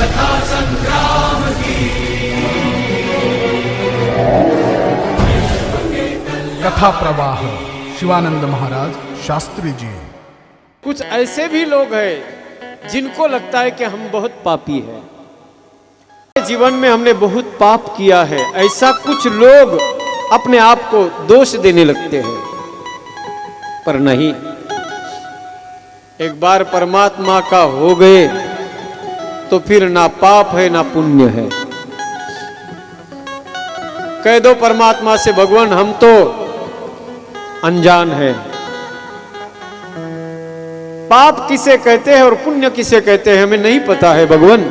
कथा संग्राम की। कथा प्रवाह शिवानंद महाराज शास्त्री जी। कुछ ऐसे भी लोग हैं जिनको लगता है कि हम बहुत पापी हैं, जीवन में हमने बहुत पाप किया है, ऐसा कुछ लोग अपने आप को दोष देने लगते हैं। पर नहीं, एक बार परमात्मा का हो गए तो फिर ना पाप है ना पुण्य है। कह दो परमात्मा से, भगवान हम तो अनजान है, पाप किसे कहते हैं और पुण्य किसे कहते हैं हमें नहीं पता है भगवान।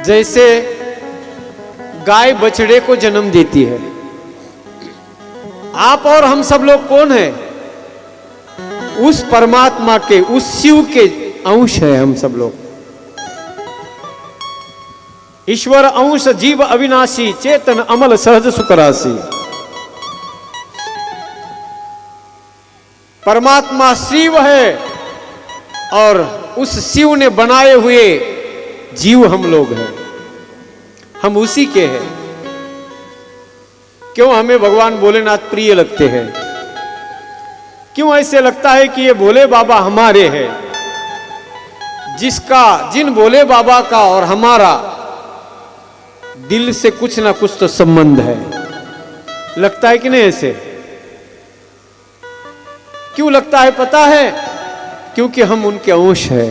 जैसे गाय बछड़े को जन्म देती है, आप और हम सब लोग कौन है? उस परमात्मा के, उस शिव के अंश है हम सब लोग। ईश्वर अंश जीव अविनाशी, चेतन अमल सहज सुखराशि। परमात्मा शिव है और उस शिव ने बनाए हुए जीव हम लोग हैं, हम उसी के हैं। क्यों हमें भगवान भोलेनाथ प्रिय लगते हैं? क्यों ऐसे लगता है कि ये भोले बाबा हमारे हैं? जिन भोले बाबा का और हमारा दिल से कुछ ना कुछ तो संबंध है, लगता है कि नहीं? ऐसे क्यों लगता है पता है? क्योंकि हम उनके अंश हैं।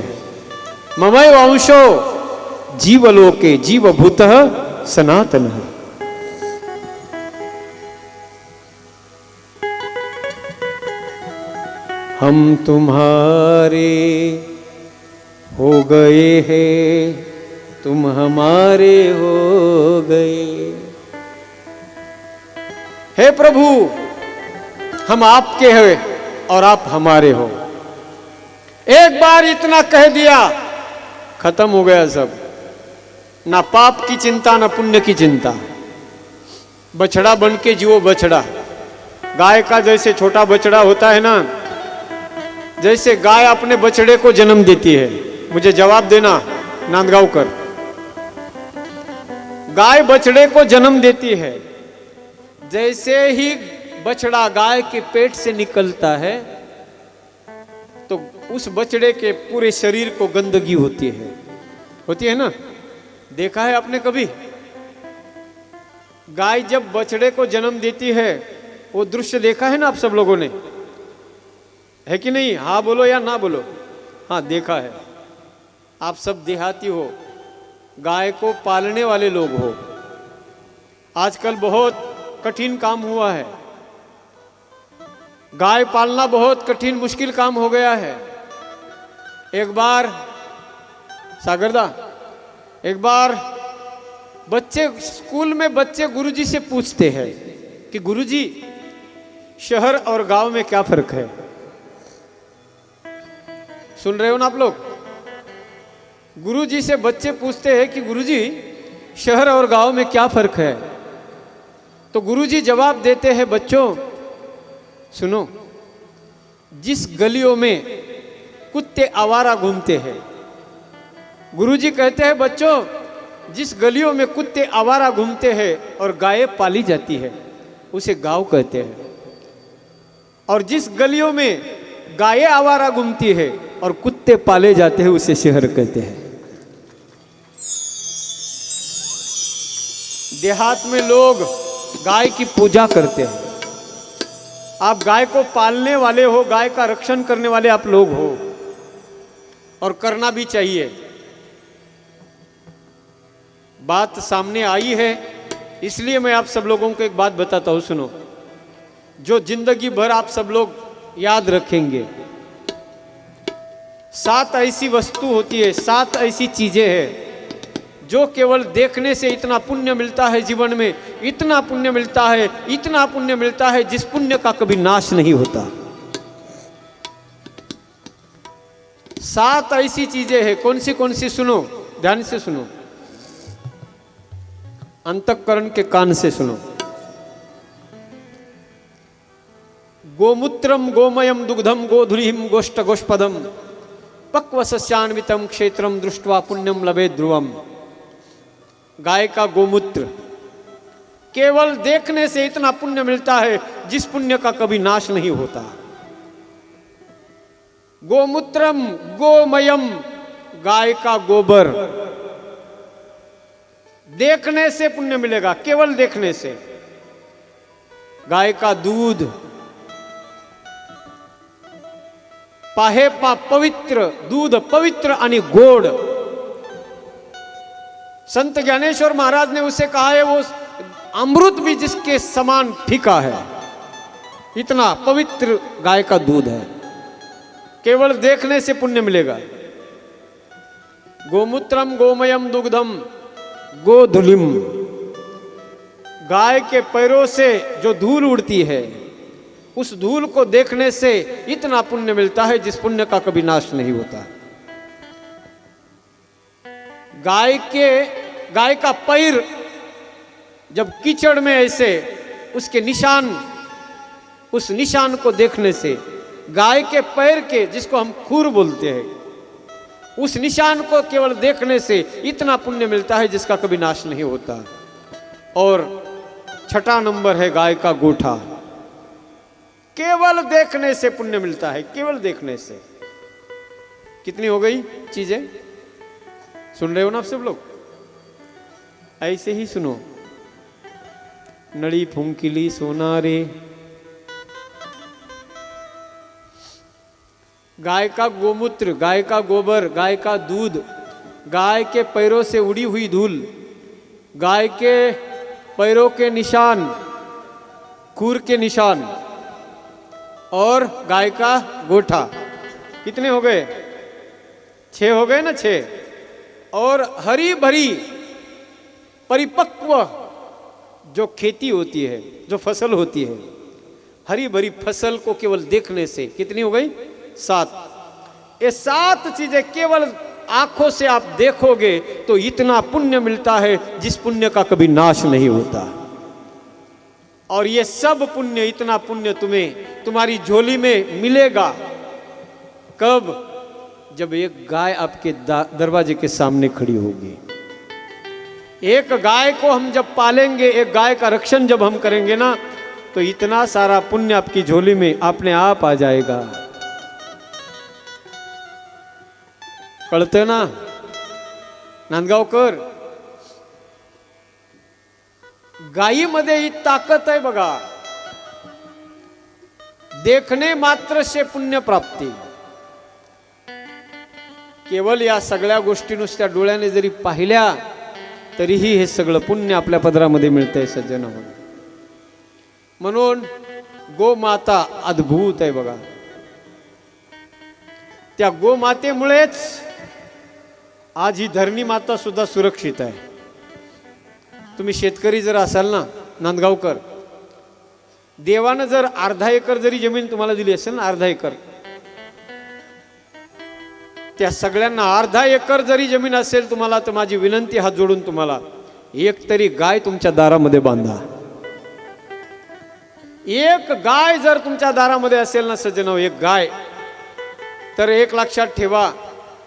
ममैव अंशो जीवलोके जीवभूतः सनातनः। हम तुम्हारे हो गए हैं, तुम हमारे हो गए। हे प्रभु, हम आपके हैं और आप हमारे हो। एक बार इतना कह दिया, खत्म हो गया सब। ना पाप की चिंता ना पुण्य की चिंता। बछड़ा बन के जियो बछड़ा। गाय का जैसे छोटा बछड़ा होता है ना, जैसे गाय अपने बछड़े को जन्म देती है। मुझे जवाब देना नांदगांवकर, गाय बछड़े को जन्म देती है। जैसे ही बछड़ा गाय के पेट से निकलता है तो उस बछड़े के पूरे शरीर को गंदगी होती है ना? देखा है आपने कभी? गाय जब बछड़े को जन्म देती है, वो दृश्य देखा है ना आप सब लोगों ने? है कि नहीं? हाँ बोलो या ना बोलो? हाँ देखा है। आप सब देहाती हो, गाय को पालने वाले लोग हो। आजकल बहुत कठिन काम हुआ है, गाय पालना बहुत कठिन मुश्किल काम हो गया है। एक बार सागरदा, एक बार बच्चे स्कूल में बच्चे गुरुजी से पूछते हैं कि गुरुजी शहर और गांव में क्या फर्क है? सुन रहे हो ना आप लोग? गुरुजी से बच्चे पूछते हैं कि गुरुजी शहर और गांव में क्या फर्क है? तो गुरुजी जवाब देते हैं, बच्चों सुनो, जिस गलियों में कुत्ते आवारा घूमते हैं, गुरुजी कहते हैं बच्चों, जिस गलियों में कुत्ते आवारा घूमते हैं और गायें पाली जाती है उसे गांव कहते हैं, और जिस गलियों में गायें आवारा घूमती है और कुत्ते पाले जाते हैं उसे शहर कहते हैं। देहात में लोग गाय की पूजा करते हैं। आप गाय को पालने वाले हो, गाय का रक्षण करने वाले आप लोग हो, और करना भी चाहिए। बात सामने आई है इसलिए मैं आप सब लोगों को एक बात बताता हूं, सुनो, जो जिंदगी भर आप सब लोग याद रखेंगे। 7 ऐसी वस्तु होती है, 7 ऐसी चीजें हैं जो केवल देखने से इतना पुण्य मिलता है जीवन में, इतना पुण्य मिलता है, इतना पुण्य मिलता है, जिस पुण्य का कभी नाश नहीं होता। 7 ऐसी चीजें हैं। कौन सी सुनो, ध्यान से सुनो, अंतःकरण के कान से सुनो। गोमूत्रम गोमयम दुग्धम गोधुलिम गोष्ठ गोष्पदम पक्व सस्यान्वितम क्षेत्रम दृष्ट्वा पुण्यम लभे ध्रुवम। गाय का गोमूत्र केवल देखने से इतना पुण्य मिलता है जिस पुण्य का कभी नाश नहीं होता। गोमूत्रम गोमयम, गाय का गोबर, देखने से पुण्य मिलेगा, केवल देखने से। गाय का दूध, पाहे पा पवित्र दूध, पवित्र आणि गोड। संत ज्ञानेश्वर महाराज ने उसे कहा है वो अमृत भी जिसके समान फीका है, इतना पवित्र गाय का दूध है, केवल देखने से पुण्य मिलेगा। गोमूत्रम गोमयम दुग्धम गोधुलिम, गाय के पैरों से जो धूल उड़ती है उस धूल को देखने से इतना पुण्य मिलता है जिस पुण्य का कभी नाश नहीं होता। गाय का पैर जब कीचड़ में ऐसे उसके निशान, उस निशान को देखने से, गाय के पैर के जिसको हम खूर बोलते हैं, उस निशान को केवल देखने से इतना पुण्य मिलता है जिसका कभी नाश नहीं होता। और छठा नंबर है गाय का गोठा, केवल देखने से पुण्य मिलता है, केवल देखने से। कितनी हो गई चीजें, सुन रहे हो ना आप सब लोग? ऐसे ही सुनो। नड़ी फुंकिली सोना रे, गाय का गोमूत्र, गाय का गोबर, गाय का दूध, गाय के पैरों से उड़ी हुई धूल, गाय के पैरों के निशान, खूर के निशान, और गाय का गोठा। कितने हो गए? 6 हो गए ना, 6। और हरी भरी परिपक्व जो खेती होती है, जो फसल होती है, हरी भरी फसल को केवल देखने से कितनी हो गई? 7। ये 7 चीजें केवल आंखों से आप देखोगे तो इतना पुण्य मिलता है जिस पुण्य का कभी नाश नहीं होता। और ये सब पुण्य, इतना पुण्य तुम्हें तुम्हारी झोली में मिलेगा कब? जब एक गाय आपके दरवाजे के सामने खड़ी होगी। एक गाय को हम जब पालेंगे, एक गाय का रक्षण जब हम करेंगे ना, तो इतना सारा पुण्य आपकी झोली में अपने आप आ जाएगा। कळतं ना नांदगावकर? गायीमध्ये ही ताकद आहे बघा, देखने मात्र से पुण्य प्राप्ती। केवळ या सगळ्या गोष्टी नुसत्या डोळ्याने जरी पाहिल्या तरीही हे सगळं पुण्य आपल्या पदरामध्ये मिळतंय सज्जन हो। म्हणून गोमाता अद्भुत आहे बघा। त्या गोमातेमुळेच आज ही धरणी माता सुद्धा सुरक्षित आहे। तुम्ही शेतकरी जर असाल ना नांदगावकर, देवानं जर अर्धा एकर जरी जमीन तुम्हाला दिली असेल ना, अर्धा एकर, त्या सगळ्यांना अर्धा एकर जरी जमीन असेल तुम्हाला, तर माझी विनंती हात जोडून तुम्हाला, एक तरी गाय तुमच्या दारामध्ये बांधा। एक गाय जर तुमच्या दारामध्ये असेल ना सज्जनो, एक गाय, तर एक लक्षात ठेवा,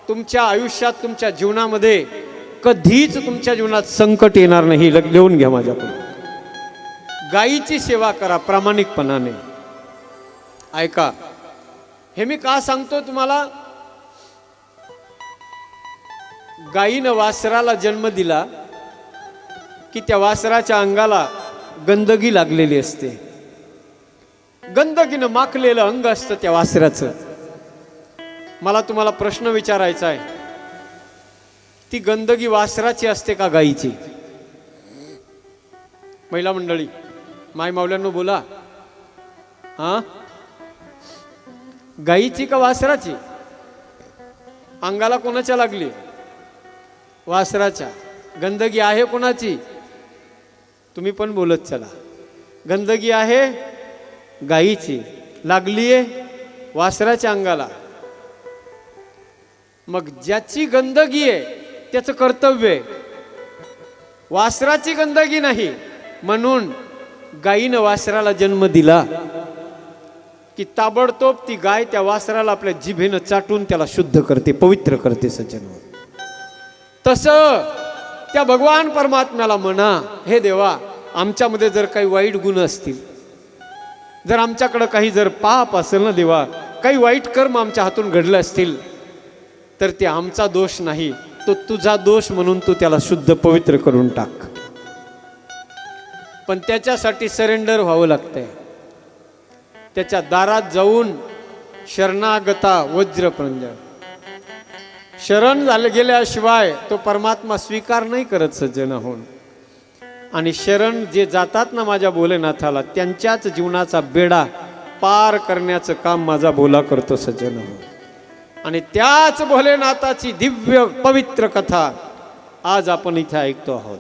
तुमच्या आयुष्यात, तुमच्या जीवनामध्ये कधीच तुमच्या जीवनात संकट येणार नाही। लिहून घ्या माझ्याकडून। गायीची सेवा करा प्रामाणिकपणाने। ऐका, हे मी का सांगतो तुम्हाला? गायीनं वासराला जन्म दिला की त्या वासराच्या अंगाला गंदगी लागलेली असते, गंदगीनं माखलेलं अंग असतं त्या वासराचं। मला तुम्हाला प्रश्न विचारायचा आहे, ती गंदगी वासराची असते का गायीची? महिला मंडळी, माय मावल्यांनो बोला, हा? गायीची का वासराची? अंगाला कोणाच्या लागली? वासराच्या। गंदगी आहे कोणाची? तुम्ही पण बोलत चला। गंदगी आहे गायीची, लागलीये वासराच्या अंगाला। मग ज्याची गंदगी आहे त्याचं कर्तव्य आहे, वासराची गंदगी नाही। म्हणून गायीनं वासराला जन्म दिला, की ताबडतोब ती गाय त्या वासराला आपल्या जिभेनं चाटून त्याला शुद्ध करते, पवित्र करते सज्जन. तसं त्या भगवान परमात्म्याला म्हणा, हे देवा, आमच्यामध्ये जर काही वाईट गुण असतील, जर आमच्याकडं काही जर पाप असेल ना देवा, काही वाईट कर्म आमच्या हातून घडले असतील, तर ते आमचा दोष नाही, तो तुझा दोष म्हणून तू त्याला शुद्ध पवित्र करून टाक. पण त्याच्यासाठी सरेंडर व्हावं लागतंय. त्याच्या दारात जाऊन शरणागता वज्रप्रंज, शरण झाले गेल्याशिवाय तो परमात्मा स्वीकार नाही करत सज्जन होऊन. आणि शरण जे जातात ना माझ्या भोलेनाथाला, त्यांच्याच जीवनाचा बेडा पार करण्याचं काम माझा भोला करतो सज्जन हो. आणि त्याच भोलेनाथाची दिव्य पवित्र कथा आज आपण इथे ऐकतो आहोत.